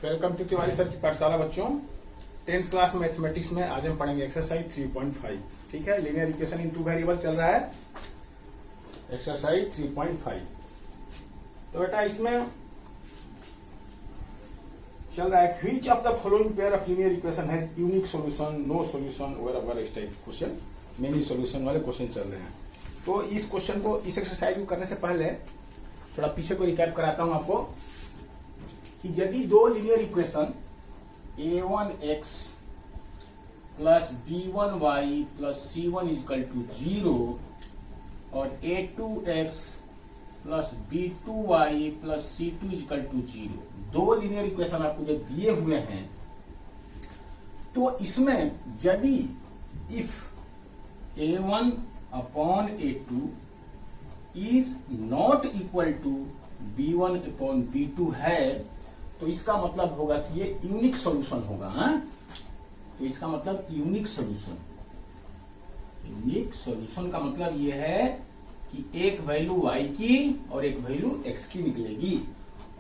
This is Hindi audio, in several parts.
वेलकम टू तिवारी सर की पाठशाला। बच्चों 10th क्लास मैथमेटिक्स में आज हम पढ़ेंगे एक्सरसाइज 3.5। ठीक है, linear equation in two variable चल रहा है, एक्सरसाइज 3.5। तो बेटा इसमें चल रहा है which of the following pair of linear equation has unique solution, no solution वगैरह इस टाइप क्वेश्चन, मेनी सॉल्यूशन वाले क्वेश्चन चल रहे हैं। तो इस क्वेश्चन को, इस एक्सरसाइज को करने से पहले थोड़ा पीछे को रिकैप कराता हूं आपको कि यदि दो linear equation a1x plus b1y plus c1 is equal to 0 और a2x plus b2y plus c2 is equal to 0, दो लीनियर इक्वेशन आपको जो दिए हुए हैं, तो इसमें यदि if a1 upon a2 is not equal to b1 upon b2 है, तो इसका मतलब होगा कि ये यूनिक सॉल्यूशन होगा। तो इसका मतलब यूनिक सॉल्यूशन, यूनिक सॉल्यूशन का मतलब ये है कि एक वैल्यू y की और एक वैल्यू x की निकलेगी,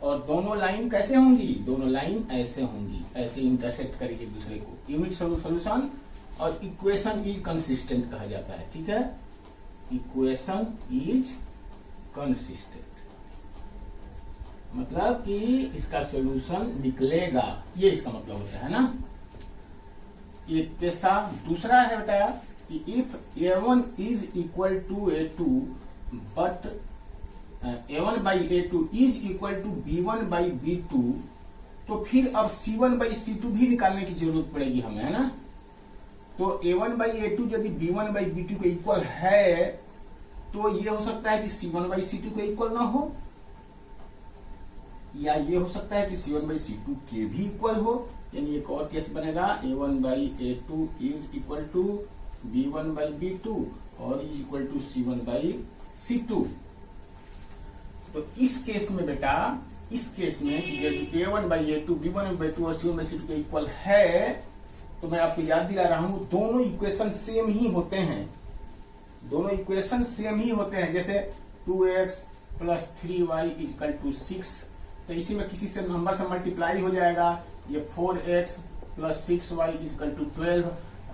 और दोनों लाइन कैसे होंगी, दोनों लाइन ऐसे होंगी, ऐसे इंटरसेक्ट करेगी एक दूसरे को। यूनिक सॉल्यूशन और इक्वेशन इज कंसिस्टेंट कहा जाता है। ठीक है, इक्वेशन इज कंसिस्टेंट मतलब कि इसका सॉल्यूशन निकलेगा, ये इसका मतलब होता है ना। ये केस था। दूसरा है बेटा कि if a1 is equal to a2 but a1 by a2 is equal to b1 by b2, तो फिर अब c1 बाई c2 भी निकालने की जरूरत पड़ेगी हमें, है ना। तो a1 बाई a2 यदि b1 बाई b2 के इक्वल है, तो ये हो सकता है कि c1 बाई c2 के इक्वल ना हो, या ये हो सकता है कि c1 बाई c2 के भी इक्वल हो। यानी एक और केस बनेगा a1 by a2 is equal to b1 by b2 और is equal to c1 by c2। तो इस केस में बेटा, इस केस में यदि a1 by a2 b1 by b2 और c1 बाई c2 के इक्वल है, तो मैं आपको याद दिला रहा हूं दोनों इक्वेशन सेम ही होते हैं, दोनों इक्वेशन सेम ही होते हैं। जैसे 2x plus 3y is equal to 6, तो इसी में किसी से नंबर से मल्टीप्लाई हो जाएगा, ये 4x plus 6y is equal to 12,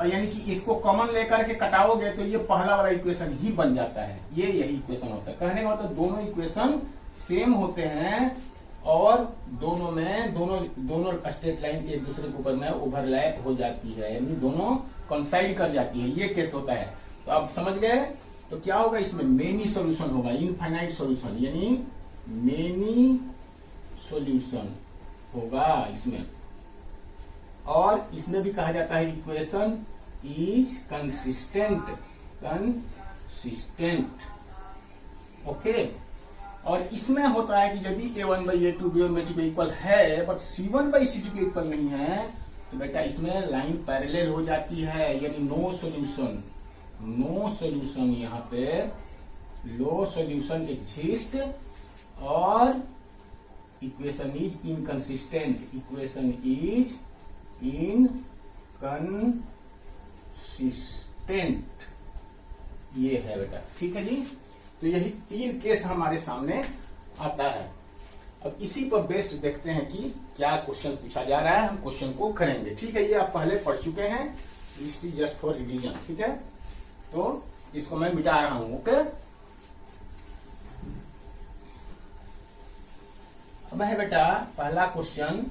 और यानी कि इसको कॉमन लेकर के कटाओगे तो ये पहला वाला इक्वेशन ही बन जाता है। ये यही इक्वेशन होता है। कहने का मतलब दोनों इक्वेशन सेम होते हैं और दोनों में दोनों स्ट्रेट लाइन एक दूसरे के ऊपर में ओवरलैप हो जाती है, यानी दोनों कंसाइड कर जाती है। ये केस होता है। तो आप समझ गए। तो क्या होगा इसमें, मेनी सॉल्यूशन होगा, इनफाइनाइट सॉल्यूशन, यानी मेनी सॉल्यूशन होगा इसमें। और इसमें भी कहा जाता है इक्वेशन इज कंसिस्टेंट, ओके। और इसमें होता है कि यदि a1 by a2 b1 by b2 equal है बट c1 बाई c2 के इक्वल नहीं है, तो बेटा इसमें लाइन पैरेलल हो जाती है, यानी नो सॉल्यूशन, नो सॉल्यूशन, यहाँ पे लो सॉल्यूशन एग्जिस्ट और equation is inconsistent, equation is inconsistent, ये है बेटा। ठीक है जी। तो यही तीन केस हमारे सामने आता है। अब इसी पर बेस्ड देखते हैं कि क्या क्वेश्चन पूछा जा रहा है, हम क्वेश्चन को करेंगे। ठीक है, ये आप पहले पढ़ चुके हैं, इसकी जस्ट फॉर रिवीजन। ठीक है, तो इसको मैं मिटा रहा हूं। ओके, अब है बेटा पहला क्वेश्चन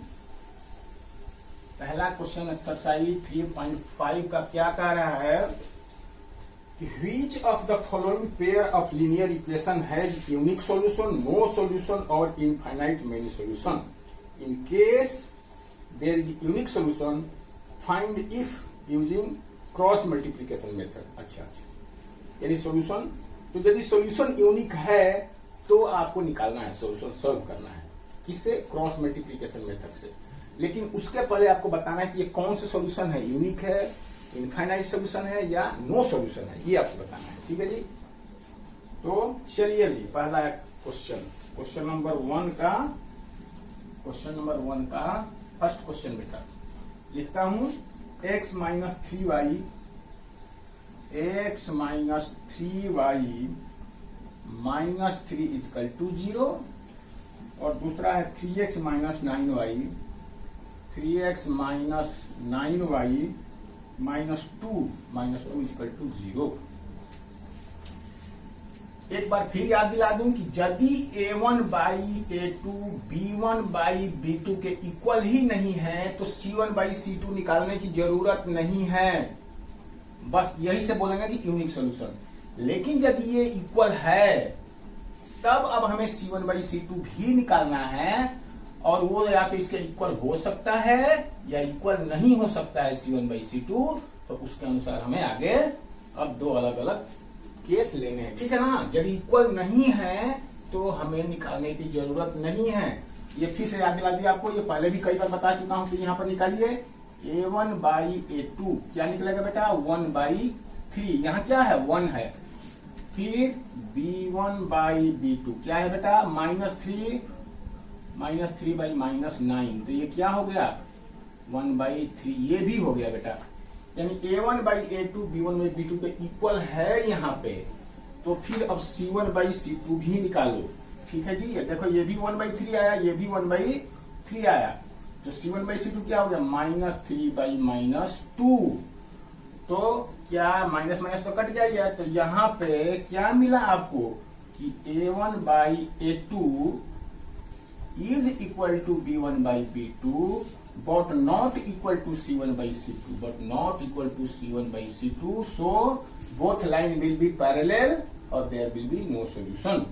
एक्सरसाइज 3.5 का क्या कह रहा है कि which of the following pair of linear equation has unique solution, no solution और infinite many solution. In case there is unique solution find if using cross multiplication method. अच्छा, यानी सॉल्यूशन, तो यदि सॉल्यूशन यूनिक है तो आपको निकालना है, सॉल्यूशन सॉल्व करना है, किससे, क्रॉस मल्टीप्लीकेशन मेथड से। लेकिन उसके पहले आपको बताना है कि ये कौन से सॉल्यूशन है, यूनिक है, इनफाइनाइट सॉल्यूशन है या नो सॉल्यूशन है, ये आपको बताना है। ठीक है जी। तो चलिए जी, पहला क्वेश्चन नंबर 1 का फर्स्ट क्वेश्चन बेटा लिखता हूं, x minus 3y minus 3 is equal to 0, और दूसरा है 3x minus 9y 3x minus 9y minus 2 equal to 0। एक बार फिर याद दिला दूं कि यदि a1 by a2 b1 by b2 के इक्वल ही नहीं है तो c1 बाई c2 निकालने की जरूरत नहीं है। बस यही से बोलेंगे कि यूनिक सॉल्यूशन। लेकिन यदि ये इक्वल है तब अब हमें c1 बाई c2 भी निकालना है, और वो या तो इसके इक्वल हो सकता है या इक्वल नहीं हो सकता है c1 बाई c2। तो उसके अनुसार हमें आगे अब दो अलग अलग केस लेने हैं, ठीक है ना। यदि इक्वल नहीं है तो हमें निकालने की जरूरत नहीं है। ये फिर से याद दिला दिया आपको, ये पहले भी कई बार बता चुका हूं कि यहाँ पर निकालिए a1 बाई a2 क्या निकलेगा बेटा 1 बाई 3, यहाँ क्या है 1 है। फिर b1 बाई b2 क्या है बेटा -3 बाई -9, तो ये क्या हो गया 1 बाई 3, ये भी हो गया बेटा। यानी a1 by a2 b1 by b2 के इक्वल है यहाँ पे। तो फिर अब c1 बाई c2 भी निकालो, ठीक है जी। ये देखो ये भी 1 बाई 3 आया, ये भी 1 बाई 3 आया, तो c1 बाई c2 क्या हो गया -3 बाई -2। तो क्या माइनस माइनस तो कट गया, तो यहाँ पे क्या मिला आपको कि a1 by a2 is equal to b1 by b2 but not equal to c1 by c2, so both line will be parallel or there will be no solution।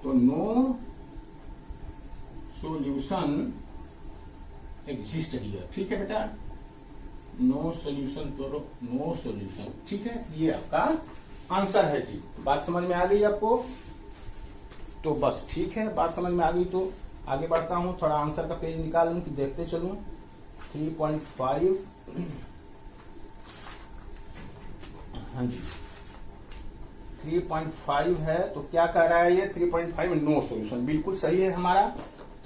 तो no solution exist here, ठीक है बेटा। नो सॉल्यूशन तो नो सॉल्यूशन, ठीक है। ये आपका आंसर है जी। बात समझ में आ गई आपको? तो बस ठीक है, बात समझ में आ गई तो आगे बढ़ता हूं, थोड़ा आंसर का पेज निकाल लूं कि देखते चलूं। 3.5 हाँ जी 3.5 है, तो क्या कह रहा है ये 3.5 नो सॉल्यूशन, बिल्कुल सही है हमारा।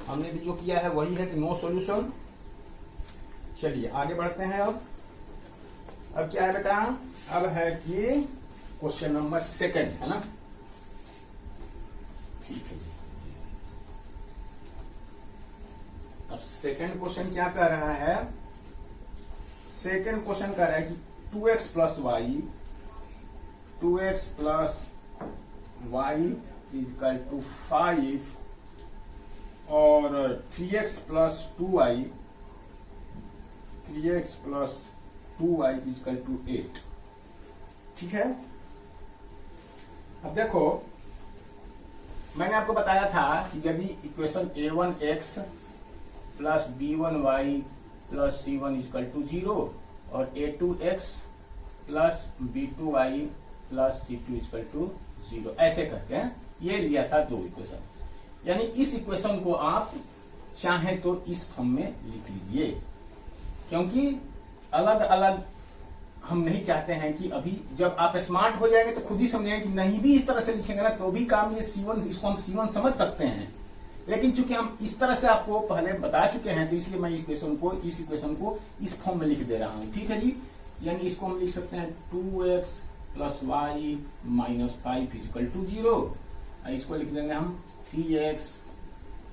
हमने भी जो किया है वही है कि नो सॉल्यूशन। चलिए आगे बढ़ते हैं। अब क्या है बेटा, अब है कि क्वेश्चन नंबर 2 है ना, ठीक है जी। अब सेकंड क्वेश्चन क्या कह रहा है, सेकंड क्वेश्चन कह रहा है कि 2x plus Y equal to 5 और 3x plus 2y equal to 8, ठीक है। अब देखो मैंने आपको बताया था कि यदि equation a1x plus b1y plus c1 equal to 0 और a2x plus b2y plus c2 equal to 0 ऐसे करके ये लिया था दो इक्वेशन। यानी इस इक्वेशन को आप चाहें तो इस फॉर्म में लिख लीजिए, क्योंकि अलग अलग हम नहीं चाहते हैं कि अभी जब आप स्मार्ट हो जाएंगे तो खुद ही समझेंगे कि नहीं भी इस तरह से लिखेंगे ना तो भी काम ये C1, इसको हम C1 समझ सकते हैं। लेकिन चूंकि हम इस तरह से आपको पहले बता चुके हैं तो इसलिए मैं इस इक्वेशन को इस फॉर्म में लिख दे रहा हूं, ठीक है जी। यानी इसको हम लिख सकते हैं 2x plus y minus 5 equal to 0। इसको लिख देंगे हम 3x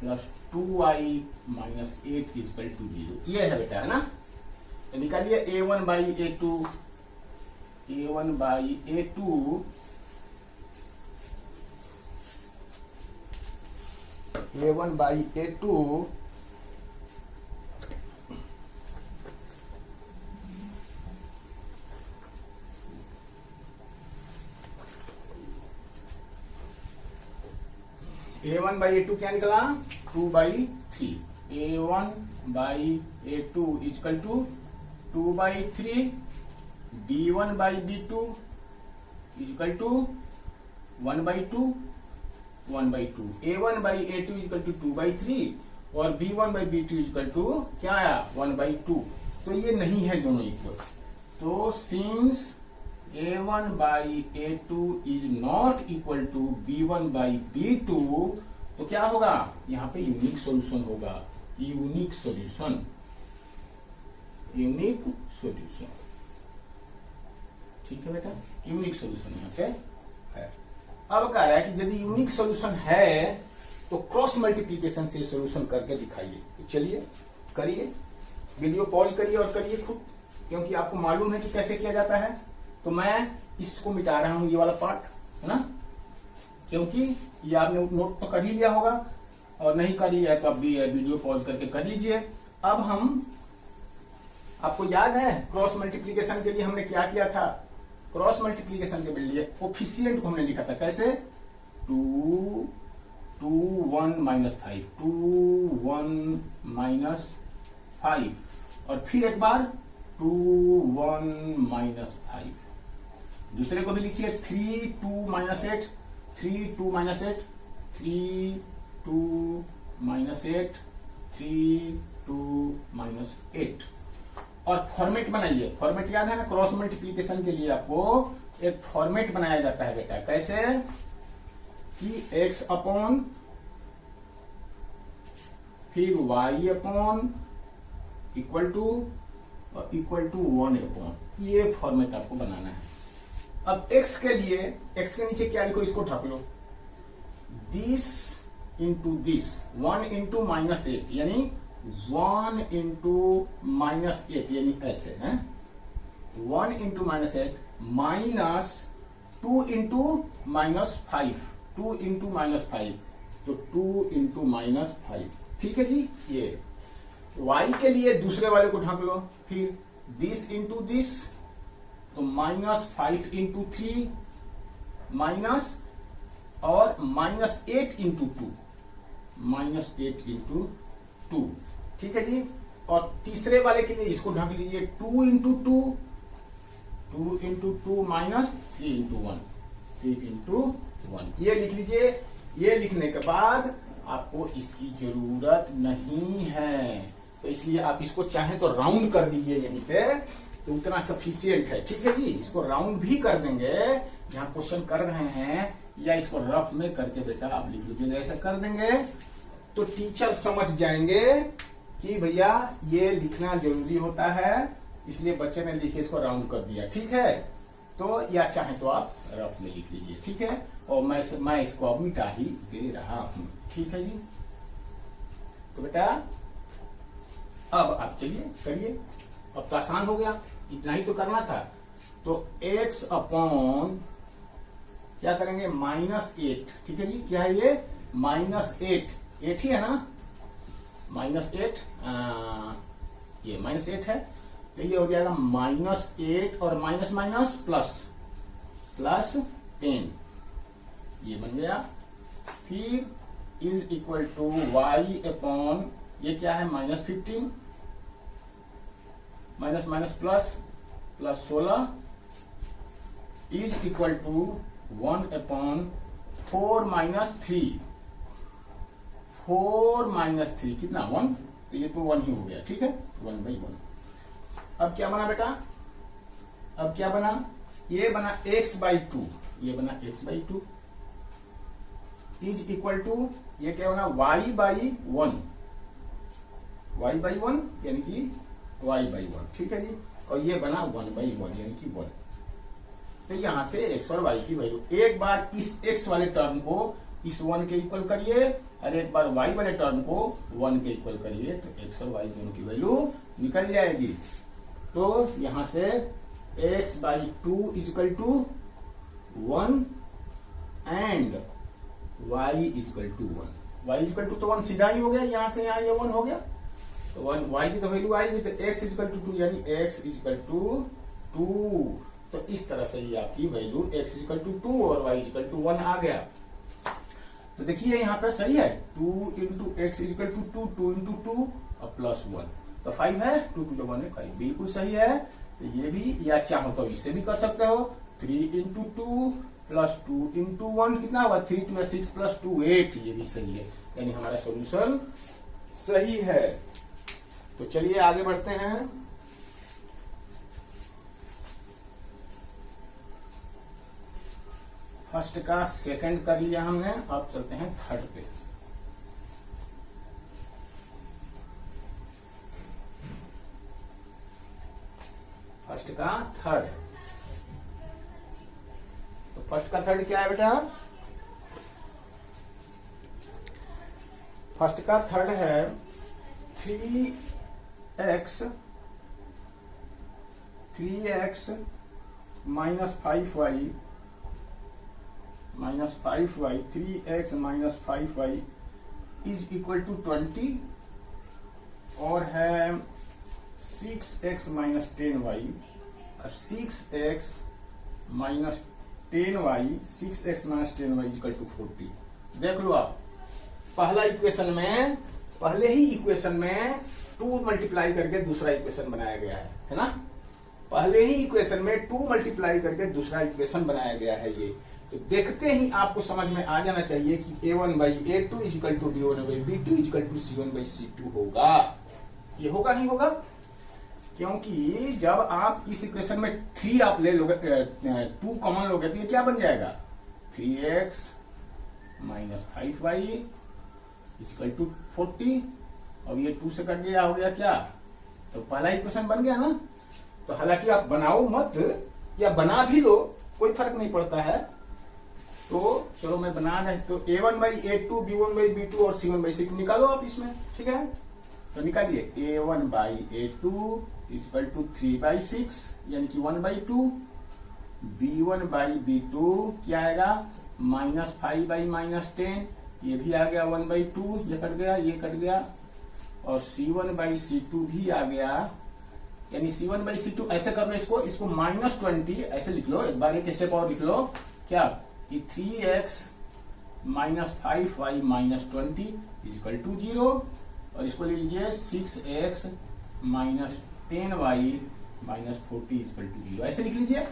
plus 2y minus 8 equal to 0। ये है बेटा, है ना। तो निकालिए a1 by a2 a1 by a2 क्या निकला 2 by 3। a1 by a2 equal to 2 by 3, b1 by b2 equal to 1 by 2, 1 by 2। a1 by a2 equal to 2 by 3 और b1 by b2 equal to क्या आया 1 बाई 2। तो ये नहीं है दोनों इक्वल। तो since a1 by a2 is not equal to b1 by b2, तो क्या होगा यहाँ पे यूनिक सॉल्यूशन होगा। यूनिक सॉल्यूशन ठीक है बेटा, यूनिक सॉल्यूशन यहाँ पे है। अब कह रहा है कि यदि यूनिक सॉल्यूशन है तो क्रॉस मल्टीप्लीकेशन से सॉल्यूशन करके दिखाइए। तो चलिए करिए, वीडियो पॉज करिए और करिए खुद, क्योंकि आपको मालूम है कि कैसे किया जाता है। तो मैं इसको मिटा रहा हूं, ये वाला पार्ट, है ना, क्योंकि ये आपने नोट तो कर ही लिया होगा, और नहीं कर लिया तो आप भी वीडियो पॉज करके कर लीजिए। अब हम, आपको याद है क्रॉस मल्टीप्लीकेशन के लिए हमने क्या किया था? क्रॉस मल्टीप्लीकेशन के लिए कोफिशिएंट को हमने लिखा था कैसे? 2 2 1 माइनस 5, 2 1 माइनस 5, और फिर एक बार 2 1 माइनस 5। दूसरे को भी लिखिए 3 2 माइनस 8, 3 2 माइनस 8, 3 2 माइनस 8, 3 2 माइनस 8। और फॉर्मेट बनाइए, फॉर्मेट याद है ना, क्रॉस मल्टीप्लीकेशन के लिए आपको एक फॉर्मेट बनाया जाता है बेटा। कैसे? कि x अपॉन फिर y upon equal to 1 upon, ये फॉर्मेट आपको बनाना है। अब x के लिए, x के नीचे क्या लिखो, इसको ढक लो, this into this, 1 into minus 8, यानी 1 इंटू माइनस 8, यानी ऐसे है, 1 into minus 8 minus 2 into minus 5, 2 into minus 5, तो 2 इंटू माइनस 5। ठीक है जी। ये y के लिए दूसरे वाले को ढक लो, फिर दिस इंटू दिस, तो माइनस 5 इंटू 3 माइनस, और माइनस 8 इंटू 2, माइनस 8 इंटू 2। ठीक है जी। और तीसरे वाले के लिए इसको ढक लीजिए, 2 into 2, 2 into 2 minus 3 into 1, 3 into 1, ये लिख लीजिए। ये लिखने के बाद आपको इसकी जरूरत नहीं है, तो इसलिए आप इसको चाहें तो राउंड कर दीजिए यहीं पे, तो उतना सफिशियंट है। ठीक है जी। इसको राउंड भी कर देंगे जहां क्वेश्चन कर रहे हैं, या इसको रफ में करके बेटा आप लिख लीजिए, ऐसा कर देंगे तो टीचर समझ जाएंगे कि भैया ये लिखना जरूरी होता है, इसलिए बच्चे ने लिखे इसको राउंड कर दिया। ठीक है। तो या चाहे तो आप रफ में लिख लीजिए। ठीक है। और मैं इसको अब मिटा ही दे रहा हूं। ठीक है जी। तो बेटा अब आप चलिए करिए, अब तो आसान हो गया, इतना ही तो करना था। तो x अपॉन क्या करेंगे, -8। ठीक है जी। क्या है ये? -8, 8 ही है ना, -8, ये -8 है, तो ये हो जाएगा -8 और माइनस माइनस प्लस 10, ये बन गया। फिर is equal to y upon, ये क्या है, -15 minus minus plus 16 is equal to 1 upon 4 minus 3, 4 minus 3 कितना, 1, तो ये तो 1 ही हो गया। ठीक है, 1/1। अब क्या बना बेटा, अब क्या बना, ये बना x/2, ये बना x/2 इज इक्वल टू, ये क्या बना, y/1, y/1 यानी कि y/1। ठीक है जी। और ये बना 1/1 यानी कि 1। तो यहां से x और y की वैल्यू, एक बार इस x वाले टर्म को इस 1 के इक्वल करिए, और एक बार y वाले टर्म को 1 के इक्वल करिए, तो x और y दोनों की वैल्यू निकल जाएगी। तो यहां से x/2 is equal to 1 and y is equal to 1, y is equal to तो 1 सीधा ही हो गया, यहां से यहां ये 1 हो गया, तो 1 y की तो वैल्यू आएगी, तो x इज इक्वल टू 2, यानी x इज इक्वल टू 2। तो इस तरह से ये आपकी value x is equal to 2 और y इज इक्वल टू 1 आ गया। तो देखिए यहाँ पे सही है, 2 into x is equal to 2, 2 into 2 और प्लस 1, तो 5 है, 2 × 1 है 5, बिल्कुल सही है। तो ये भी, या चाहो तो इससे भी कर सकते हो, 3 इंटू 2 प्लस 2 इंटू 1 कितना होगा, 3 2 6 प्लस 2 8, ये भी सही है, यानी हमारा सोल्यूशन सही है। तो चलिए आगे बढ़ते हैं। फर्स्ट का सेकंड कर लिया हमने, अब चलते हैं थर्ड पे। फर्स्ट का थर्ड, तो फर्स्ट का थर्ड क्या है बेटा, फर्स्ट का थर्ड है 3 x 3x minus 5y 3x minus 5y is equal to 20 और है 6x माइनस 10y और 6x minus 10y is equal to 40। देख लो आप, पहले ही इक्वेशन में 2 मल्टीप्लाई करके दूसरा इक्वेशन बनाया गया है ना। पहले ही इक्वेशन में 2 मल्टीप्लाई करके दूसरा इक्वेशन बनाया गया है। ये तो देखते ही आपको समझ में आ जाना चाहिए कि a1/a2 is equal to b1/b2 is equal to c1/c2 होगा। ये होगा ही होगा, क्योंकि जब आप इस इक्वेशन में 3 आप ले लोगे, 2 कॉमन लोगे तो ये क्या बन जाएगा 3x minus 5y is equal to 40। अब ये 2 से कट गया, हो गया क्या, तो पहला इक्वेशन बन गया ना। तो हालांकि आप बनाओ मत या बना भी लो, कोई फर्क नहीं पड़ता है। तो चलो मैं बना रहा, तो a1/a2 b1/b2 और c1/c2 निकालो आप इसमें, ठीक है। तो निकालिए a1/a2 इज इक्वल टू 3/6 यानी कि 1/2, b1/b2 क्या आएगा माइनस 5/-10, ये भी आ गया 1/2, ये कट गया, ये कट गया, और c1/c2 भी आ गया, यानी c1/c2 ऐसे कर लो, इसको -20 ऐसे लिख लो, एक बार एक स्टेप और लिख लो, क्या कि 3x minus 5y minus 20 is equal to 0, और इसको ले लीजिए 6x minus 10y minus 40 is equal to 0, ऐसे लिख लीजिए।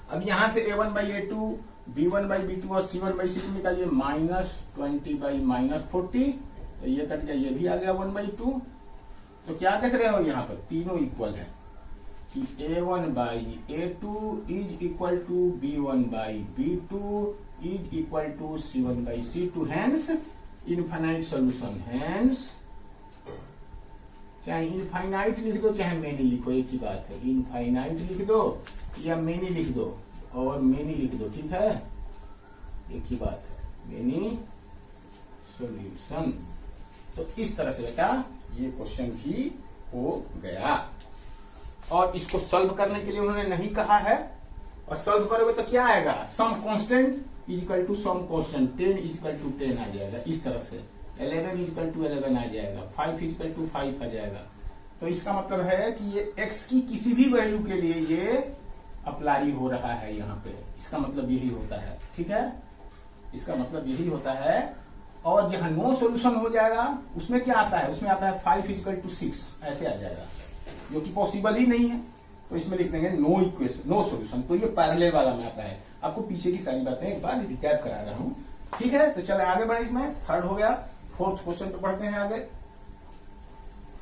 अब यहां से a1/a2 b1/b2 और c1/c2 निकालिए -20/-40, तो ये कट गया, ये भी आ गया 1/2। तो क्या देख रहे हो यहाँ पर तीनों इक्वल है कि a1/a2 is equal to b1/b2 is equal to c1/c2, hence infinite solution. Hence चाहे इनफाइनाइट लिख दो चाहे मेनी लिखो, एक ही बात है, इनफाइनाइट लिख दो या मेनी लिख दो, और मेनी लिख दो, ठीक है, एक ही बात है, मेनी सॉल्यूशन। तो इस तरह से बेटा ये क्वेश्चन भी हो गया। और इसको सॉल्व करने के लिए उन्होंने नहीं कहा है, और सॉल्व करोगे तो क्या आएगा, some constant is equal to some constant, 10 is equal to 10 आ जाएगा, इस तरह से 11 इज इक्वल टू 11 आ जाएगा, 5 इज इक्वल टू 5 आ जाएगा। तो इसका मतलब है कि ये x की किसी भी वैल्यू के लिए ये अप्लाई हो रहा है यहाँ पे, इसका मतलब यही होता है, ठीक है, इसका मतलब यही होता है। और जहां नो सॉल्यूशन हो जाएगा उसमें क्या आता है, उसमें आता है 5 इज इक्वल टू 6 ऐसे आ जाएगा, जो कि पॉसिबल ही नहीं है। तो इसमें लिख देंगे नो इक्वेशन, नो सॉल्यूशन, तो ये पैरेलल वाला में आता है। आपको पीछे की सारी बातें एक बार रिकैप करा रहा हूं, ठीक है। तो चले आगे बढ़े, इसमें थर्ड हो गया, फोर्थ क्वेश्चन पे पढ़ते हैं आगे।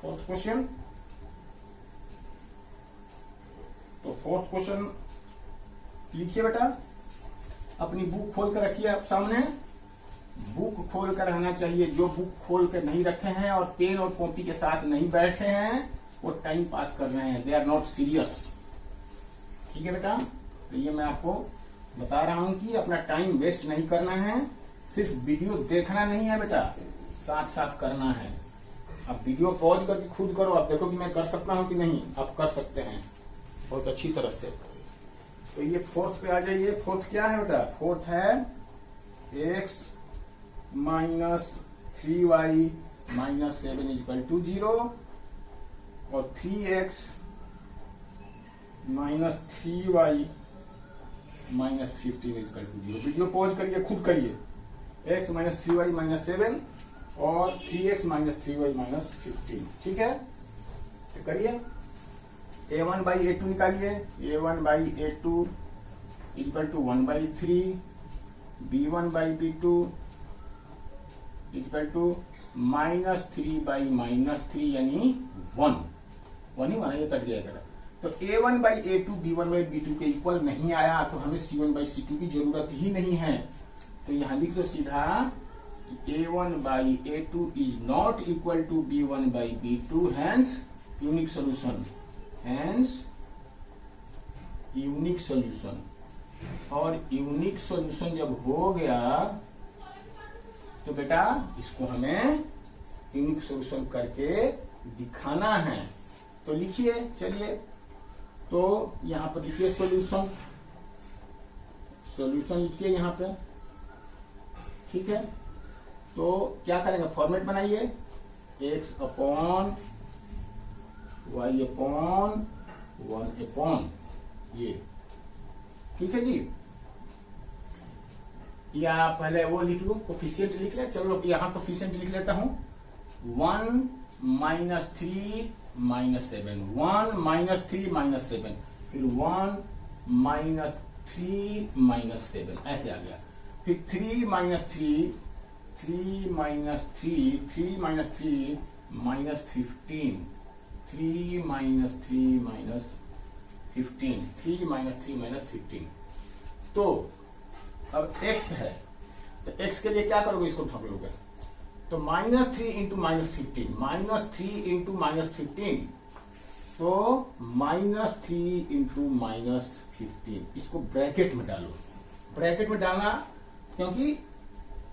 फोर्थ क्वेश्चन, तो फोर्थ क्वेश्चन लिखिए बेटा, अपनी बुक खोल कर रखिए आप सामने, बुक खोल कर रहना चाहिए। जो बुक खोल कर नहीं रखे हैं और पेन और कॉपी के साथ नहीं बैठे हैं वो टाइम पास कर रहे हैं, दे आर नॉट सीरियस, ठीक है बेटा। तो ये मैं आपको बता रहा हूं कि अपना टाइम वेस्ट नहीं करना है, सिर्फ वीडियो देखना नहीं है बेटा, साथ साथ करना है। आप वीडियो पॉज करके खुद करो, आप देखो कि मैं कर सकता हूं कि नहीं, आप कर सकते हैं बहुत अच्छी तरह से। तो ये फोर्थ पे आ जाइए। फोर्थ क्या है बेटा, फोर्थ है x minus 3y minus 7 is equal to 0 और 3x minus 3y minus 15 is equal to 0। Video pause करिए, खुद करिए, x माइनस 3y माइनस 7 और 3x माइनस 3y माइनस 15, ठीक है। तो करिए, a1/a2 निकालिए, a1/a2 equal to 1/3, b1/b2 equal to -3/-3 यानी 1 ही बना, ये कट गया। तो a1/a2 b1/b2 के इक्वल नहीं आया तो हमें c1/c2 की जरूरत ही नहीं है। तो यहां लिख दो सीधा a1/a2 is not equal to b1/b2, hence unique solution, hence unique solution. और यूनिक सॉल्यूशन जब हो गया तो बेटा इसको हमें यूनिक सॉल्यूशन करके दिखाना है तो लिखिए। चलिए तो यहां पर लिखिए सॉल्यूशन, सॉल्यूशन लिखिए यहां पे, ठीक है। तो क्या करेंगे, फॉर्मेट बनाइए, x upon y upon 1 upon ये, ठीक है जी। या पहले वो लिख लूं, कोफिशिएंट लिख ले, चलो यहां कोफिशिएंट लिख लेता हूं, 1 माइनस 3 माइनस 7, 1 माइनस 3 माइनस 7, फिर 1 माइनस 3 माइनस 7, ऐसे आ गया। फिर 3 minus 3, 3 minus 3, 3 minus 3 minus 15, 3 minus 3 minus 15, 3 minus 3 minus 15। तो अब x है, तो x के लिए क्या करोगे, इसको ढक लोगे, तो -3 इंटू -15, -3 इंटू -15, तो -3 इंटू -15, इसको ब्रैकेट में डालो। ब्रैकेट में डालना क्योंकि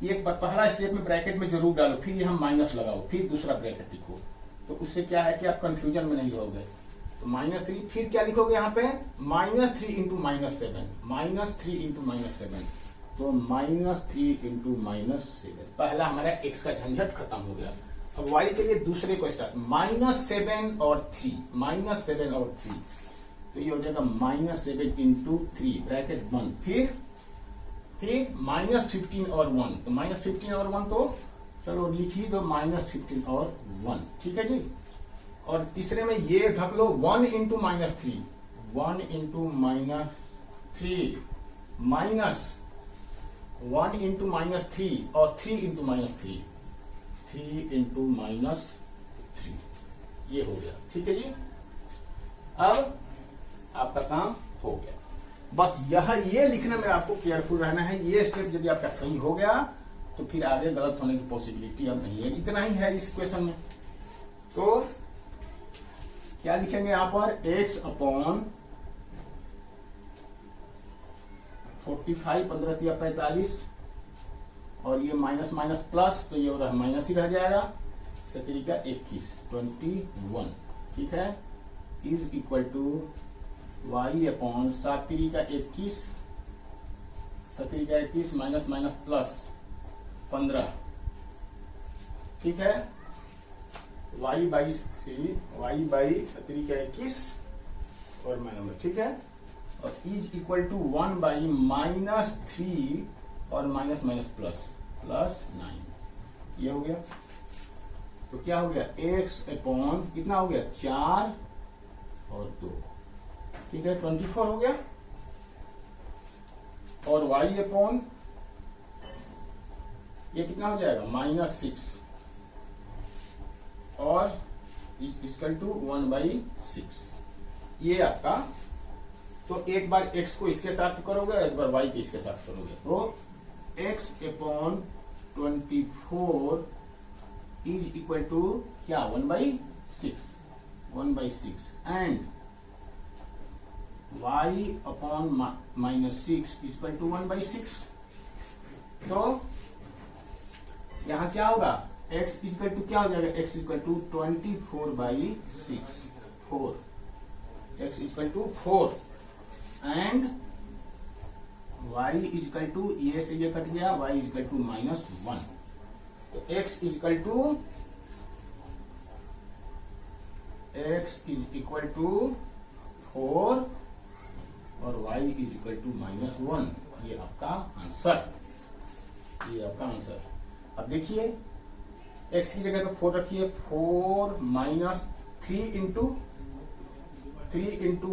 ये पहला स्टेप में ब्रैकेट में जरूर डालो, फिर ये हम माइनस लगाओ, फिर दूसरा ब्रैकेट लिखो, तो उससे क्या है कि आप कंफ्यूजन में नहीं रहोगे। तो -3, फिर क्या लिखोगे यहाँ पे, -3 इंटू -7, -3 इंटू -7, तो -3 इंटू -7। पहला हमारा x का झंझट खत्म हो गया। अब y के लिए दूसरे को स्टार्ट, -7 और 3, -7 और 3, तो ये हो जाएगा -7 इंटू 3 ब्रैकेट 1, फिर -15 और 1, तो -15 और 1, तो चलो लिख ही दो -15 और 1, ठीक है जी। और तीसरे में ये ढक लो, 1 इंटू -3, 1 इंटू -3 माइनस 1 इंटू -3 और 3 इंटू -3, 3 इंटू -3, ये हो गया, ठीक है जी। अब आपका काम हो गया। बस ये लिखने में आपको केयरफुल रहना है। ये स्टेप यदि आपका सही हो गया तो फिर आगे गलत होने की पॉसिबिलिटी अब नहीं है। इतना ही है इस क्वेश्चन में। तो क्या लिखेंगे यहां पर, x अपॉन 45, 15 45, और ये माइनस माइनस प्लस, तो ये हो रहा है माइनस ही रह जाएगा, 7 का 21, 21, ठीक है, is equal to y upon 7 का 21, 7 का 21 माइनस माइनस प्लस 15, ठीक है, y बाई 3, y बाई 7 का 21 और माइनस, ठीक है, और इज इक्वल टू 1 बाई -3 और माइनस माइनस प्लस 9, ये हो गया। तो क्या हो गया, x अपॉन कितना हो गया, 4 और 2, ठीक है, 24 हो गया। और y अपॉन ये कितना हो जाएगा, -6 और इक्वल टू 1/6, ये आपका। तो एक बार x को इसके साथ करोगे, एक बार y के इसके साथ करोगे, तो x upon 24 is equal to क्या, 1/6, 1/6, and y upon -6 equal to 1/6। तो यहां क्या होगा, x इक्वल टू क्या हो जाएगा, x equal to 24/6, 4, x equal to 4, and y equal to, ये से ये कट गया, y इक्वल टू -1, तो x इक्वल टू 4 और y इज इक्वल टू -1, ये आपका आंसर, ये आपका आंसर। अब देखिए x की जगह पे 4 रखिए, 4 माइनस 3 इंटू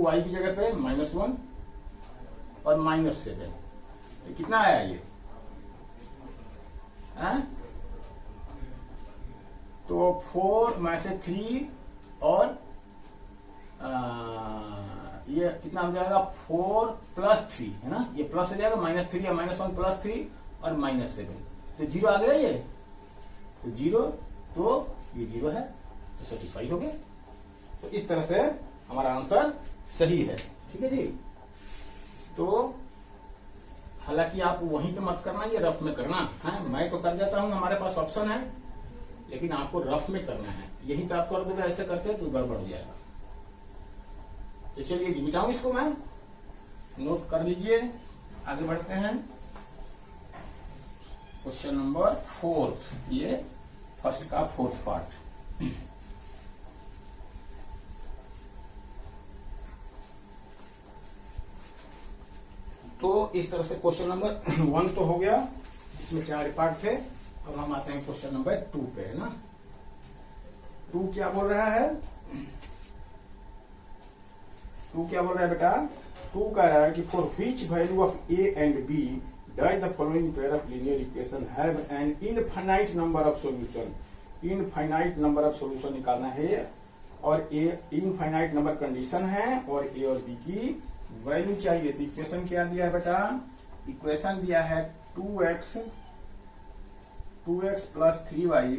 y की जगह पे -1 और -7, तो कितना आया ये, तो 4 में से 3 और ये कितना हो जाएगा, 4 प्लस 3 है ना, ये प्लस हो जाएगा, -3 या -1 प्लस 3 और -7, तो 0 आ गया ये, तो 0, तो ये 0 है, तो सेटिस्फाई हो गया। तो इस तरह से हमारा आंसर सही है, ठीक है जी। तो हालांकि आप वहीं तो मत करना, ये रफ में करना है, मैं तो कर देता हूं, हमारे पास ऑप्शन है, लेकिन आपको रफ में करना है। यहीं पे आप कर दोगे ऐसे करके तो गड़बड़ हो जाएगा। तो चलिए जी मिटाऊं इसको, मैं नोट कर लीजिए, आगे बढ़ते हैं। क्वेश्चन नंबर 4, ये फर्स्ट का 4th पार्ट। तो इस तरह से क्वेश्चन नंबर 1 तो हो गया, इसमें 4 पार्ट थे। अब हम आते हैं क्वेश्चन नंबर 2 पे, है ना। 2 क्या बोल रहा है? 2 क्या बोल रहा है बेटा? 2 कह रहा है कि for which value of A and B does the following pair of linear equation have an infinite number of solution. Infinite number of solution निकालना है, और ए इनफाइनाइट नंबर कंडीशन है, और ए और बी की वैल्यू चाहिए। तो इक्वेशन क्या दिया है बेटा? इक्वेशन दिया है 2x plus 3y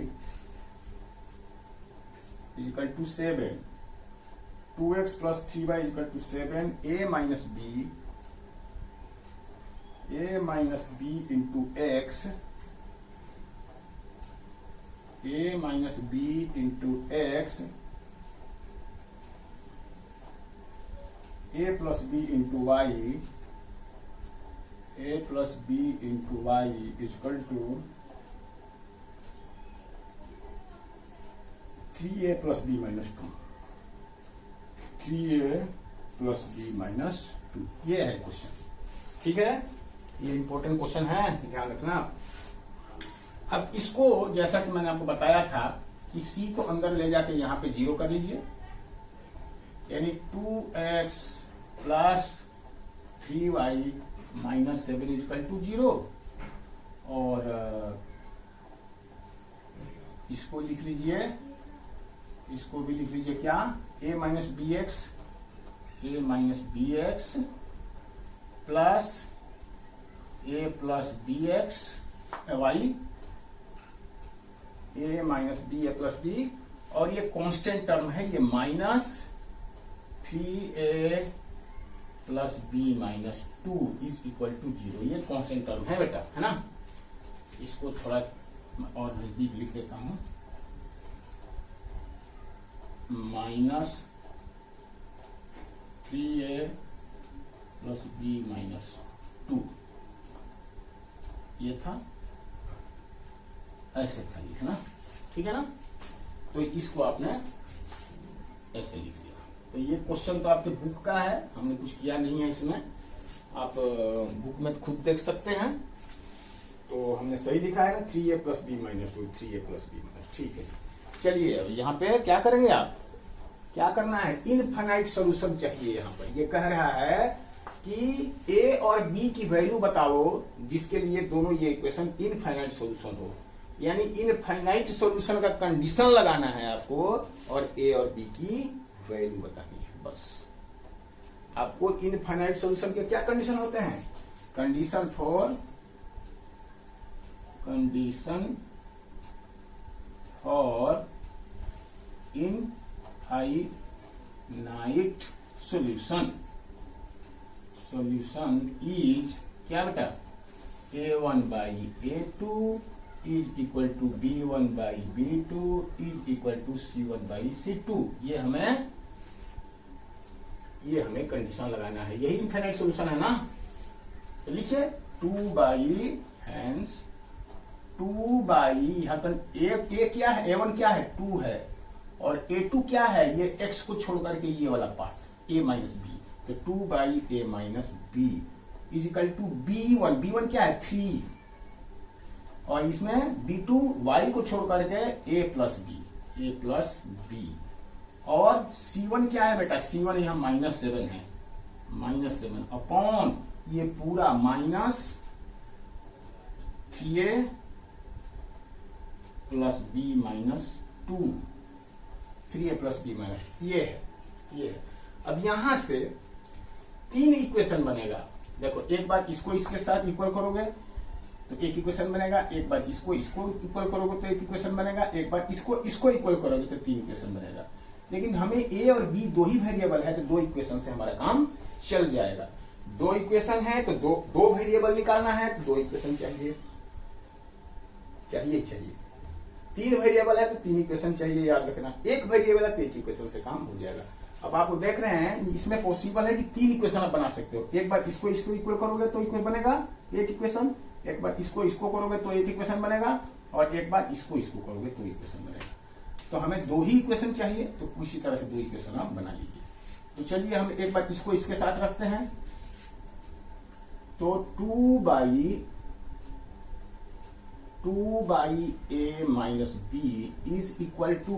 equal to 7। 2x plus 3y equal to 7, a minus b into x, a minus b into x, a plus b into y, a plus b into y equal to 3a plus b minus 2। 3a plus b minus 2, ये है क्वेश्चन। ठीक है, ये इंपॉर्टेंट क्वेश्चन है, ध्यान रखना। अब इसको जैसा कि मैंने आपको बताया था कि c को अंदर ले जाके यहां पे 0 कर लीजिए, यानी 2x plus 3y minus 7 equal to 0। और इसको लिख लीजिए, इसको भी लिख लीजिए क्या? a minus B X plus a plus B X Y, a minus B plus B, और ये कांस्टेंट टर्म है, ये minus 3a plus b minus 2 is equal to 0। ये कांस्टेंट टर्म है बेटा, है ना। इसको थोड़ा और नजदीक लिख देता हूं, minus 3a plus b minus 2, ये था, ऐसे था ये, है ना। ठीक है ना। तो इसको आपने ऐसे लिख दिया। तो ये क्वेश्चन तो आपके बुक का है, हमने कुछ किया नहीं है इसमें, आप बुक में खुद देख सकते हैं। तो हमने सही लिखा है ना, 3a plus b minus 2, 3a plus b minus. ठीक है, चलिए अब यहाँ पे क्या करेंगे, आप क्या करना है? इनफाइनाइट सॉल्यूशन चाहिए। यहाँ पर ये कह रहा है कि a और b की वैल्यू बताओ जिसके लिए दोनों ये इक्वेशन इनफाइनाइट सॉल्यूशन हो, यानी इनफाइनाइट सॉल्यूशन का कंडीशन लगाना है आपको, और a और b की वैल्यू बतानी है। बस आपको इनफाइनाइट सॉल्यूशन के क्या कंडीशन होते हैं? Condition for infinite solution is क्या बेटा? a1 by a2 is equal to b1 by b2 is equal to c1 by c2। ये हमें कंडीशन लगाना है, यही इनफाइनाइट सॉल्यूशन है ना। तो लिखिए 2 बाई हैंस 2 बाई, यहाँ पर a क्या है? a1 क्या है? 2 है, और a2 क्या है? ये x को छोड़ करके ये वाला पार्ट a माइनस बी, तो 2 by a minus B is equal to b1। b1 क्या है? 3, और इसमें b2 y को छोड़ करके a प्लस बी, और c1 क्या है बेटा? c1 यहाँ माइनस 7 है, माइनस 7 अपॉन ये पूरा minus 3a plus B minus 2, 3a plus B minus, ये है। अब यहां से 3 इक्वेशन बनेगा। देखो, एक बार इसको इसके साथ इक्वल करोगे तो एक इक्वेशन बनेगा, एक बार इसको इक्वल करोगे तो एक इक्वेशन बनेगा, एक बार इसको इक्वल करोगे तो 3 इक्वेशन बनेगा। लेकिन हमें a और b 2 ही वेरिएबल है, तो 2 इक्वेशन से हमारा काम चल जाएगा। 2 इक्वेशन है तो दो वेरिएबल निकालना है, तो 2 इक्वेशन चाहिए। 3 वेरिएबल है तो 3 इक्वेशन चाहिए, याद रखना। 1 वेरिएबल है तो 1 इक्वेशन से काम हो जाएगा। अब आप देख रहे हैं इसमें पॉसिबल है कि 3 इक्वेशन आप बना सकते हो। एक बार इसको इक्वल करोगे तो इक्वल बनेगा एक इक्वेशन, एक बार इसको करोगे तो एक इक्वेशन बनेगा, और एक बार इसको करोगे तो इक्वेशन बनेगा। तो हमें 2 ही इक्वेशन चाहिए, तो इसी तरह से 2 इक्वेशन आप बना लीजिए। तो चलिए हम एक बार इसको इसके साथ रखते हैं। तो 2 by A minus B is equal to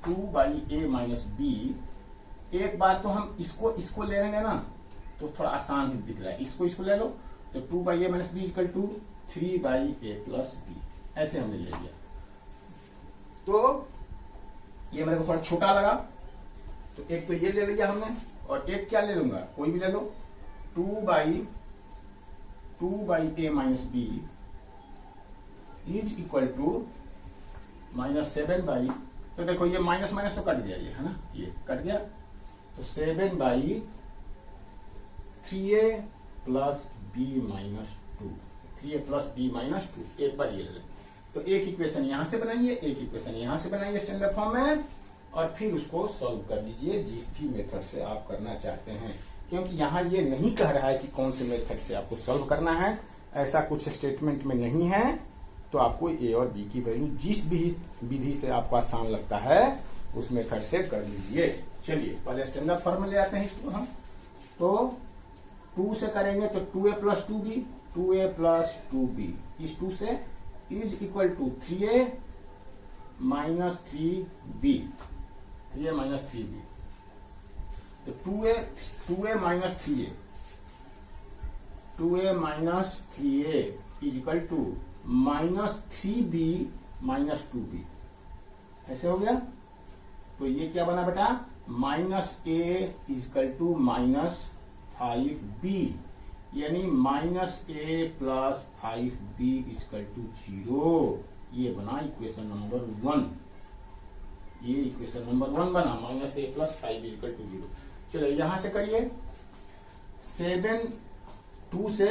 2 by A minus B. एक बार तो हम इसको ले लेंगे ना, तो थोड़ा आसान ही दिख रहा है। इसको ले लो, तो 2 by A minus B equal to 3 by A plus B, ऐसे हमने ले लिया। तो ये मेरे को थोड़ा छोटा लगा, तो एक तो ये ले लिया हमने, और एक क्या ले लूंगा, कोई भी ले लो, 2 by A minus B is equal to -7 by, तो देखो ये माइनस माइनस तो कट गया, ये है ना, ये कट गया, तो 7 by 3a plus B minus 2, 3a plus B minus 2। एक बार ये ले, तो एक इक्वेशन यहां से बनाइए, एक इक्वेशन यहां से बनाइए स्टैंडर्ड फॉर्म में, और फिर उसको सॉल्व कर लीजिए जिस भी मेथड से आप करना चाहते हैं। क्योंकि यहाँ ये नहीं कह रहा है कि कौन से मेथड से आपको सॉल्व करना है, ऐसा कुछ स्टेटमेंट में नहीं है। तो आपको ए और बी की वैल्यू जिस भी विधि से आपको आसान लगता है उस मेथड से कर लीजिए। चलिए पहले स्टैंडर्ड फॉर्म में ले आते हैं इसको हम। तो 2 से करेंगे तो 2a plus 2b, 2a plus 2b, इस 2 से is equal to 3a minus 3b, 3a minus 3b। तो 2a minus 3a, 2a minus 3a is equal to minus 3b minus 2b, ऐसे हो गया। तो ये क्या बना बेटा, minus a is equal to minus 5b, यानी minus a plus 5b is equal to 0। ये बना इक्वेशन नंबर 1, ये इक्वेशन नंबर 1 बना, minus a plus 5b is equal to 0। चलो यहां से करिए, 7 2 से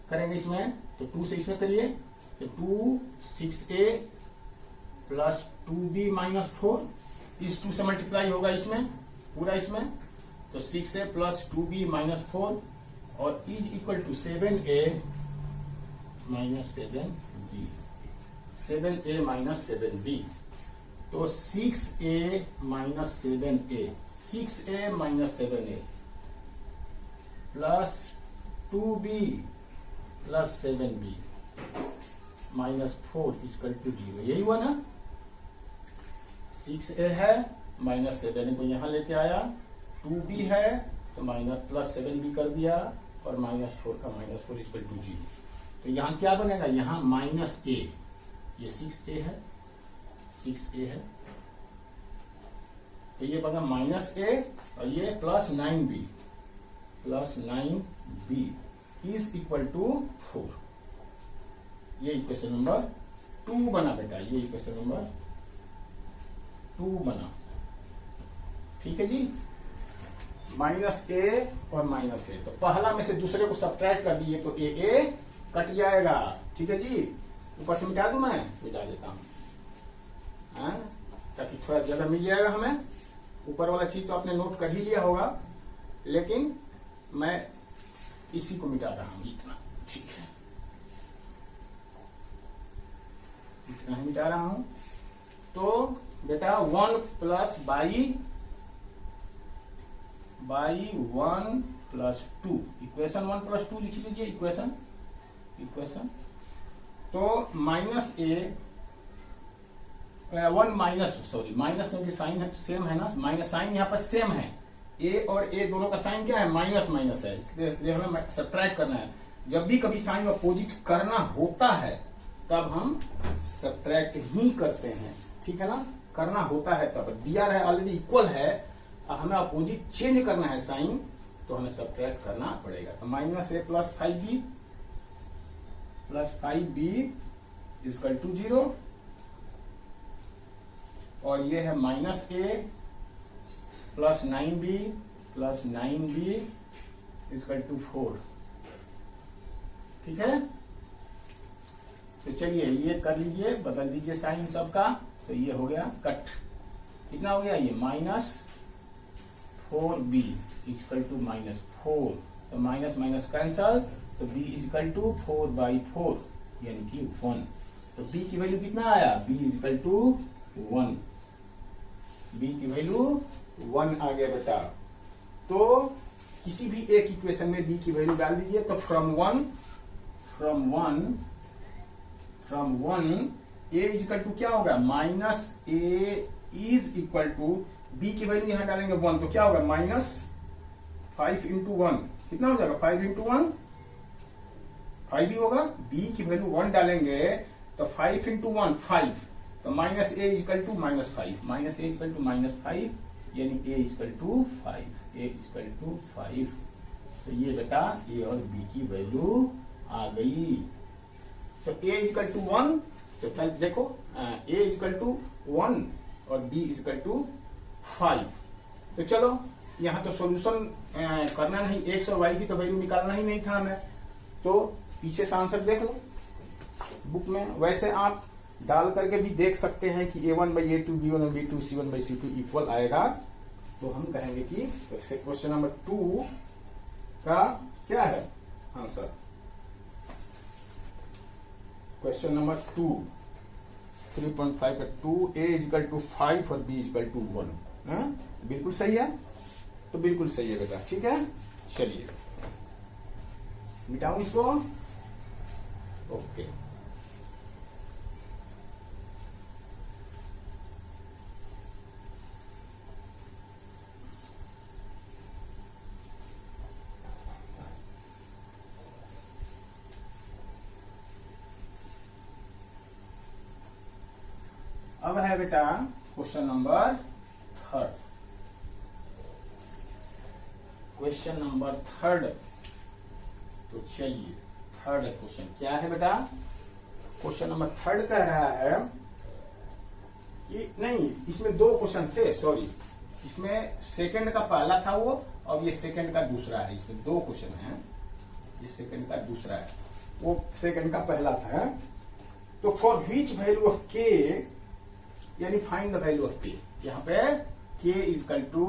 करेंगे इसमें, तो 2 से इसमें करिए, तो 2 6a प्लस 2b माइनस 4, इस 2 से मल्टीप्लाई होगा इसमें पूरा, इसमें तो 6a प्लस 2b माइनस 4, और is equal to 7a minus 7b, 7a minus 7b। तो 6a minus 7a, 6a minus 7a plus 2b plus 7b minus 4 is equal to 0, यही हुआ ना। 6a है, माइनस 7 को यहां लेके आया, 2b है तो माइनस प्लस 7b कर दिया, और माइनस 4 का माइनस 4 इजकल टू 0। तो यहां क्या बनेगा, यहां माइनस a, ये 6a है, 6a है, तो ये बना माइनस a, और ये plus 9b, plus 9b is equal to 4। ये इक्वेशन नंबर 2 बना बेटा, ये इक्वेशन नंबर 2 बना, ठीक है जी। माइनस a और माइनस a, तो पहला में से दूसरे को सब्ट्रैक्ट कर दिए तो a कट जाएगा, ठीक है जी। ऊपर से मिटा दूं, मैं मिटा देता हूं, ताकि थोड़ा जगह मिल जाएगा हमें। ऊपर वाला चीज तो आपने नोट कर ही लिया होगा, लेकिन मैं इसी को मिटा रहा हूं, इतना, ठीक है, इतना ही मिटा रहा हूं। तो बेटा 1 plus by 1 plus 2, equation 1 plus 2 लिख लीजिए, इक्वेशन। तो minus a 1 minus, sorry minus क्योंकि साइन सेम है ना, माइनस साइन यहाँ पर सेम है, a और a दोनों का साइन क्या है, माइनस माइनस है, इसलिए हमें सब्ट्रैक्ट करना है। जब भी कभी साइन अपोजिट करना होता है तब हम सब्ट्रैक्ट ही करते हैं, ठीक है ना, करना होता है तब। दिया रहा है ऑलरेडी इक्वल है, अब हमें अपोजिट चेंज करना है साइन, तो हमें सब्ट्रैक्ट करना पड़ेगा। तो minus a plus 5b is equal to 0, और ये है minus a plus 9b plus 9b is equal to 4, ठीक है। तो चलिए ये कर लीजिए, बदल दीजिए साइन सबका, तो ये हो गया कट। कितना हो गया ये -4b इक्वल टू -4, तो माइनस माइनस कैंसल, तो b इक्वल टू 4/4 यानी कि 1। तो b की वैल्यू कितना आया, b इक्वल टू 1, b की वैल्यू 1 आ गया बेटा। तो किसी भी एक इक्वेशन में b की वैल्यू डाल दीजिए, तो from one a equal to क्या होगा, -a is equal to b की वैल्यू यहां डालेंगे 1, तो क्या होगा -5 × 1, कितना हो जाएगा 5 × 1 5 ही होगा। b की वैल्यू 1 डालेंगे तो 5 × 1 5, तो -a equal to -5, -a equal to -5 यानी a equal to 5, a equal to 5। तो ये बेटा a और b की वैल्यू आ गई। तो a इक्वल टू 1, तो देखो a इक्वल टू 1 और b इक्वल टू 5। तो चलो यहाँ तो सॉल्यूशन करना नहीं, x और y की तो वैल्यू निकालना ही नहीं था हमें, तो पीछे से आंसर देख लो बुक में। वैसे आप डाल करके भी देख सकते हैं कि a1/a2 b1/b2 c1/c2 इक्वल आएगा। तो हम कहेंगे कि क्वेश्चन नंबर 2 का क्या है आंसर। क्वेश्चन नंबर 2 3.5 का 2 a इक्वल टू 5 और b इक्वल टू 1, बिल्कुल सही है, तो बिल्कुल सही है बेटा, ठीक है। चलिए मिटाऊं इसको, ओके। अब है बेटा क्वेश्चन नंबर 3, क्वेश्चन नंबर 3। तो चलिए थर्ड क्वेश्चन क्या है बेटा, क्वेश्चन नंबर 3 कह रहा है कि नहीं, इसमें 2 क्वेश्चन थे, सॉरी, इसमें सेकंड का पहला था वो, और ये सेकंड का दूसरा है। इसमें 2 क्वेश्चन हैं, ये सेकंड का दूसरा है, वो सेकंड का पहला था। तो for which value of k, यानी find the value of k, यहाँ पे k इक्वल टू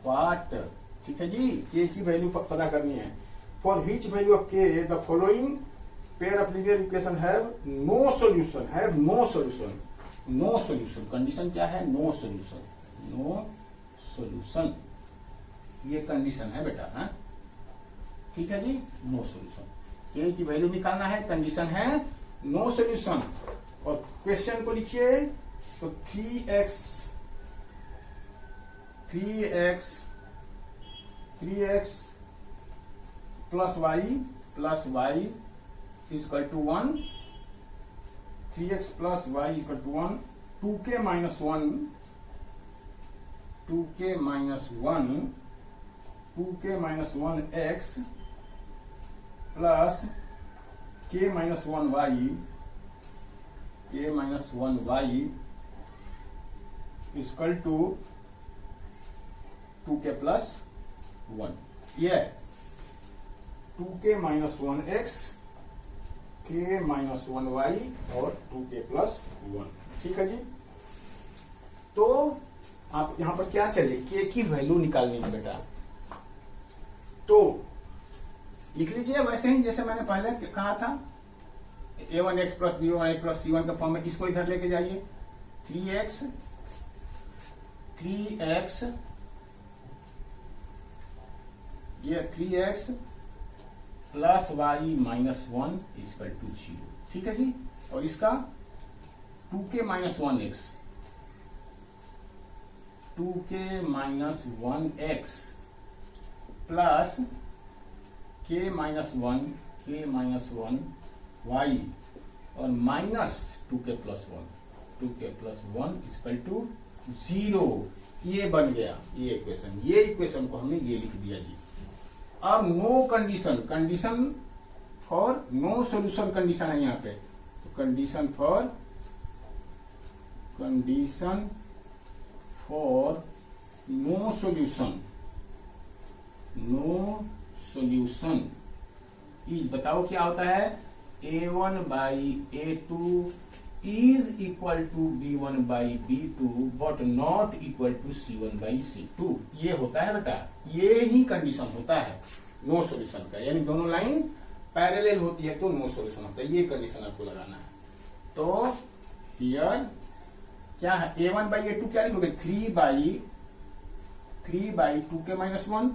व्हाट, ठीक है जी, k की वैल्यू पता करनी है। For which value of k the following pair of linear equation have no solution, no solution. Condition क्या है, नो सॉल्यूशन, ये कंडीशन है बेटा, है ठीक है जी, नो सॉल्यूशन। k की वैल्यू निकालना है, कंडीशन है नो सॉल्यूशन। और क्वेश्चन को लिखिए, तो 3x plus y equal to 1, 3x plus y equal to 1, 2k minus 1 x plus k minus 1 y equal to 2k plus 1, ये 2k minus 1x, k minus 1y और 2k प्लस 1, ठीक है जी। तो आप यहां पर क्या चाहिए, k की वैल्यू निकालनी है बेटा। तो लिख लीजिए वैसे ही जैसे मैंने पहले कहा था, a1x plus b1y plus c1 के फॉर्म में, इसको इधर लेके जाइए, 3x ये 3x plus y minus 1 equal to 0, ठीक है जी। और इसका 2k minus 1x, 2k minus 1x plus k minus 1 y और minus 2k plus 1 equal to 0, ये बन गया ये इक्वेशन। ये इक्वेशन को हमने ये लिख दिया जी। अब no condition for no solution condition है यहाँ पे, तो condition for no solution is, बताओ क्या होता है, A1 by A2 is equal to B1 by B2 but not equal to C1 by C2। ये होता है बेटा, ये ही कंडीशन होता है नो सॉल्यूशन का, यानी दोनों लाइन पैरेलल होती है तो नो सॉल्यूशन होता है। ये कंडीशन आपको लगाना है। तो हियर क्या है, A1 बाई A2 क्या लिखोगे, 3 by 2k minus 1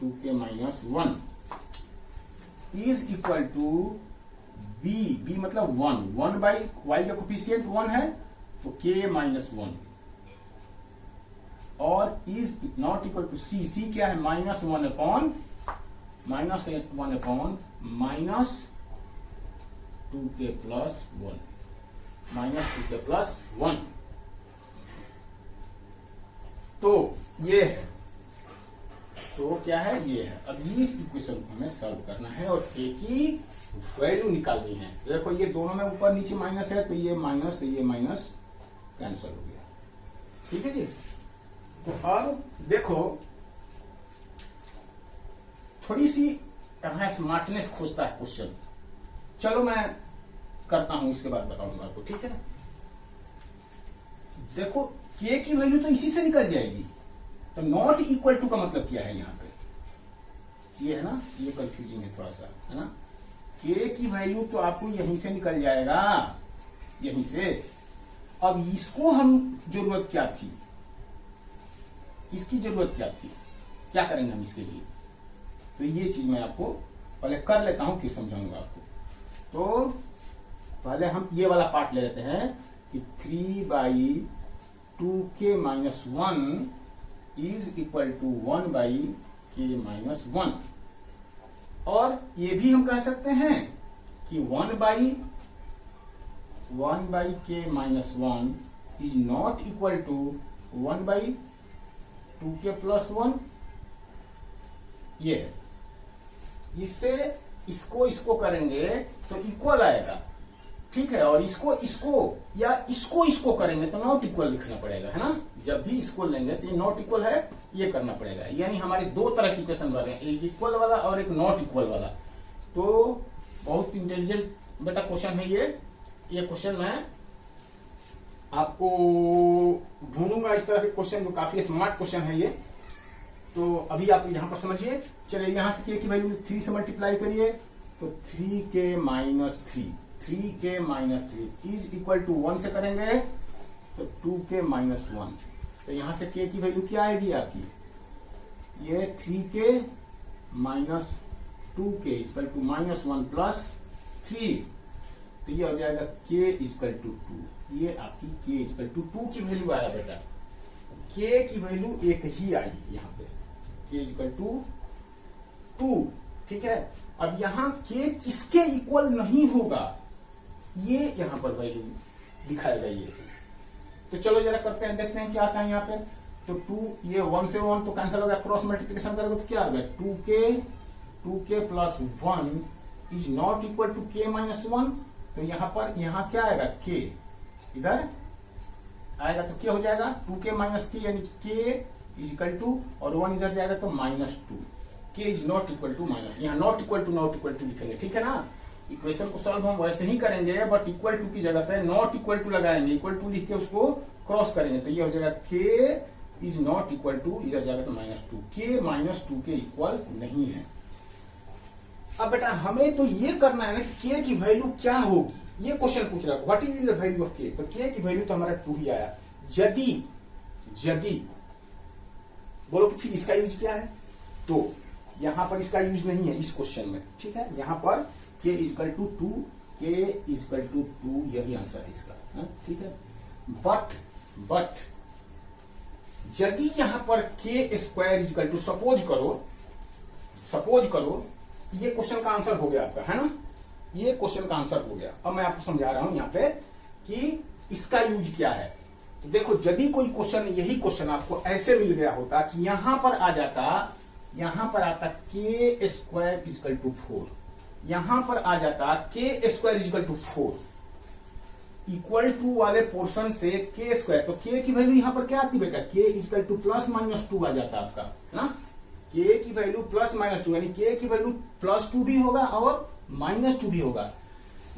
2k minus 1 is equal to b मतलब 1 बाई y का कोफिशिएंट 1 है तो k माइनस 1 और is not equal to c क्या है, -1 upon minus 1 upon minus 2k plus 1 minus 2k plus 1। तो ये है, तो क्या है, ये है। अब इस इक्वेशन को हमें सॉल्व करना है और a की वैल्यू निकालनी है। देखो ये दोनों में ऊपर नीचे माइनस है तो ये माइनस से ये माइनस कैंसिल हो गया, ठीक है जी। तो अब देखो थोड़ी सी यहां स्मार्टनेस खोजता है क्वेश्चन, चलो मैं करता हूं, इसके बाद बताऊंगा आपको, ठीक है। देखो k की वैल्यू तो इसी से निकल जाएगी, तो नॉट इक्वल टू का मतलब क्या है यहाँ पे, ये है ना, ये कंफ्यूजिंग है थोड़ा सा, है ना। k की वैल्यू तो आपको यहीं से निकल जाएगा, यहीं से। अब इसको हम जरूरत क्या थी, इसकी जरूरत क्या थी, क्या करेंगे हम इसके लिए, तो ये चीज मैं आपको पहले कर लेता हूं फिर समझाऊंगा आपको। तो पहले हम ये वाला पार्ट ले लेते हैं कि 3 by 2k minus 1 is equal to 1 by k minus 1। और ये भी हम कह सकते हैं कि 1 by k minus 1 is not equal to 1 by 2k plus 1। ये इससे इसको करेंगे तो इक्वल आएगा, ठीक है। और इसको करेंगे तो नॉट इक्वल लिखना पड़ेगा, है ना। जब भी इसको लेंगे तो ये नॉट इक्वल है, ये करना पड़ेगा। यानी हमारे दो तरह की इक्वेशन बने, एक इक्वल वाला और एक नॉट इक्वल वाला। तो बहुत इंटेलिजेंट बेटा क्वेश्चन है ये क्वेश्चन मैं आपको ढूंढूंगा इस तरह के क्वेश्चन जो काफी स्मार्ट क्वेश्चन है ये। तो अभी आप यहां पर समझिए, चलिए यहां से k की वैल्यू 3 से मल्टीप्लाई करिए तो 3k minus 3 is equal to 1 से करेंगे तो 2k माइनस 1। तो यहां से k की वैल्यू क्या आएगी आपकी, ये 3k minus 2k equal to minus 1 plus 3। तो ये हो जाएगा k इक्वल टू 2। ये आपकी k इक्वल टू 2 की वैल्यू आया बेटा, k की वैल्यू एक ही आई यहाँ पे, k इक्वल टू 2, ठीक है। अब यहाँ k किसके इक्वल नहीं होगा, ये यहाँ पर वैल्यू दिखाएगा ये। तो चलो जरा करते हैं, देखते हैं क्या आता है यहाँ पे। तो 2 ये 1 से 1 तो कैंसिल हो गया, क्रॉस मल्टीप्लिकेशन करोगे तो क्या आ गया, 2k plus 1 is not equal to k minus 1। तो यहाँ क्या आएगा, k इधर आएगा तो क्या हो जाएगा, 2k माइनस k यानी k इज इक्वल टू, और 1 इधर जाएगा तो -2। k is not equal to minus, यहाँ नॉट इक्वल टू लिखेंगे, ठीक है ना। इक्वेशन को सॉल्व हम वैसे ही करेंगे, बट इक्वल टू की जगह पे नॉट इक्वल टू लगाएंगे, इक्वल टू लिख के उसको क्रॉस करेंगे तो ये हो जाएगा k is not equal to, इधर जाएगा तो -2, k -2 के इक्वल नहीं है। अब बेटा हमें तो ये करना है ना, k की वैल्यू क्या होगी, ये क्वेश्चन पूछ रहा है, what is the value of k। तो k की वैल्यू तो हमारा 2 ही आया। यदि बोलो कि फिर इसका यूज क्या है, तो यहां पर इसका यूज नहीं है इस क्वेश्चन में, ठीक है। यहां पर k equal to 2, k equal to 2, यही आंसर है इसका, ठीक है। बट यदि यहां पर k square equal to, suppose करो ये क्वेश्चन का आंसर हो गया आपका, है ना, ये क्वेश्चन का आंसर हो गया। अब मैं आपको समझा रहा हूं यहाँ पे कि इसका यूज क्या है। तो देखो यदि कोई क्वेश्चन, यही क्वेश्चन आपको ऐसे मिल गया होता कि यहां पर आता k स्क्वायर इक्वल टू 4, यहां पर आ जाता k square equal to 4, equal to वाले पोर्शन से k स्क्वायर, तो k की वैल्यू यहां पर क्या आती बेटा, k equal to plus minus 2 आ जाता आपका, है ना। k की वैल्यू प्लस माइनस 2 यानी k की वैल्यू +2 भी होगा और -2 भी होगा।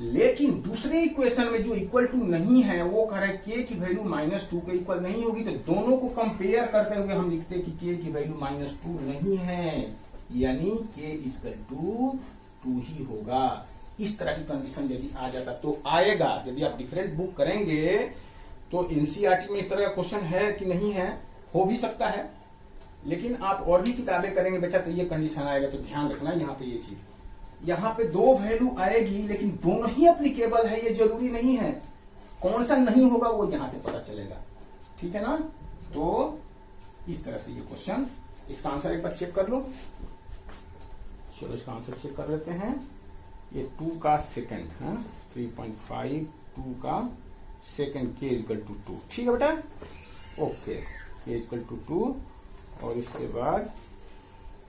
लेकिन दूसरे इक्वेशन में जो इक्वल टू नहीं है वो कह रहा है के की वैल्यू -2 के इक्वल नहीं होगी, तो दोनों को कंपेयर करते हुए हम लिखते हैं कि के की वैल्यू -2 नहीं है, यानी के इक्वल टू 2 ही होगा। इस तरह की कंडीशन यदि आ जाता तो आएगा। यदि आप डिफरेंट बुक करेंगे तो एनसीईआरटी में इस तरह का क्वेश्चन है कि नहीं है, हो भी सकता है, लेकिन आप और भी किताबें करेंगे बेटा तो ये कंडीशन आएगा। तो ध्यान रखना यहाँ पे ये चीज, यहाँ पे 2 वैल्यू आएगी लेकिन दोनों ही एप्लीकेबल है, ये जरूरी नहीं है। कौन सा नहीं होगा वो यहाँ से पता चलेगा, ठीक है ना। तो इस तरह से ये क्वेश्चन, इसका आंसर एक बार चेक कर लो। चलो इसका आंसर चेक कर लेते हैं। ये 2 का सेकंड है, 3.5 2 का सेकंड के इक्वल टू 2, ठीक है बेटा, ओके, के इक्वल टू 2। और इसके बाद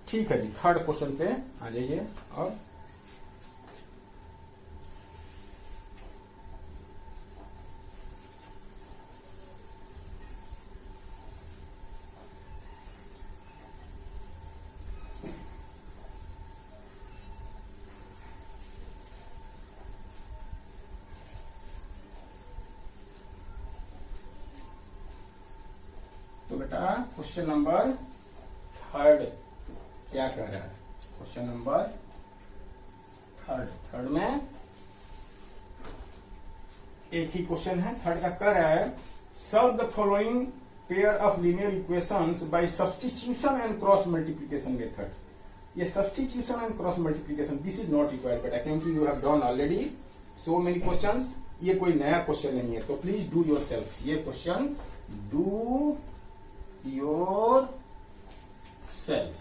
ठीक है जी, थर्ड क्वेश्चन पे आ जाइए। और तो बेटा क्वेश्चन नंबर थर्ड क्या कह रहा है, क्वेश्चन नंबर थर्ड में एक ही क्वेश्चन है। थर्ड का कह रहा है solve the following pair of linear equations by substitution and cross multiplication method. ये substitution and cross multiplication this is not required बेटा, क्योंकि you have done already so many questions. ये कोई नया क्वेश्चन नहीं है, तो प्लीज डू योरसेल्फ। ये क्वेश्चन डू योर सेल्फ,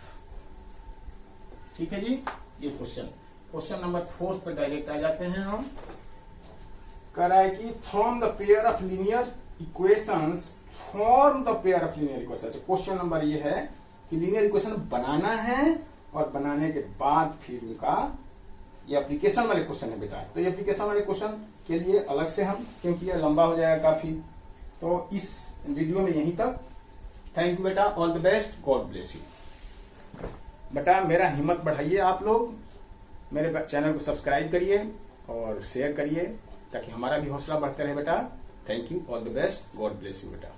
ठीक है जी। ये क्वेश्चन नंबर 4 पे डायरेक्ट आ जाते हैं हम। कह रहा है कि from the pair of linear equations form the pair of linear equations. Question number ये है कि लीनियर इक्वेशन बनाना है और बनाने के बाद फिर उनका, ये एप्लीकेशन वाले क्वेश्चन है बेटा। तो ये एप्लीकेशन वाले क्वेश्चन के लिए अलग से हम, क्योंकि ये लंबा हो जाएगा काफी, तो इस वीडियो में यहीं तक। थैंक यू बेटा, all the best, God bless you बेटा। मेरा हिम्मत बढ़ाइए आप लोग, मेरे चैनल को सब्सक्राइब करिए और शेयर करिए ताकि हमारा भी हौसला बढ़ते रहे बेटा। Thank you, all the best, God bless you बेटा।